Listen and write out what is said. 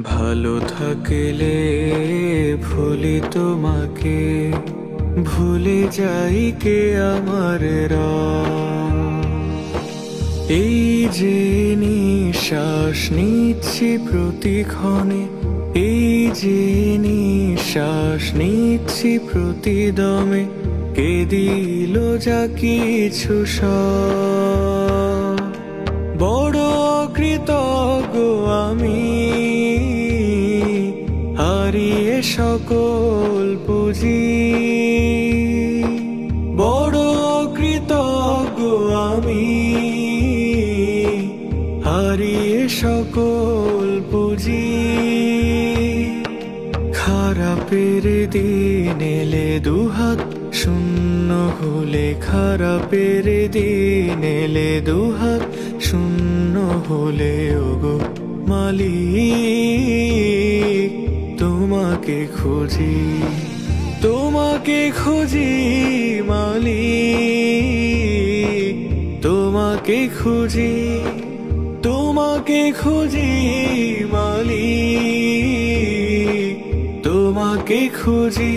ভালো থাকলে ভুলি তোমাকে, ভুলে যাই কে আমার রং। এই যে নিঃশ্বাস নিচ্ছি প্রতিক্ষণে, এই যে নিঃশ্বাস নিচ্ছি প্রতিদমে, কে দিল যা কিছু সব। বড় কৃতজ্ঞ আমি, হারিয়ে সকল পুঁজি। বড় কৃতজ্ঞ আমি, হারিয়ে সকল পুঁজি। খারাপের দিন এলে দুহাত শূন্য হলে, খারাপের দিন এলে দুহাত শূন্য হলে, ওগো মালিক তোমাকে খুঁজি, তোমাকে খুঁজি মালিক, তোমাকে খুঁজি, তোমাকে খুঁজি মালিক, তোমাকে খুঁজি।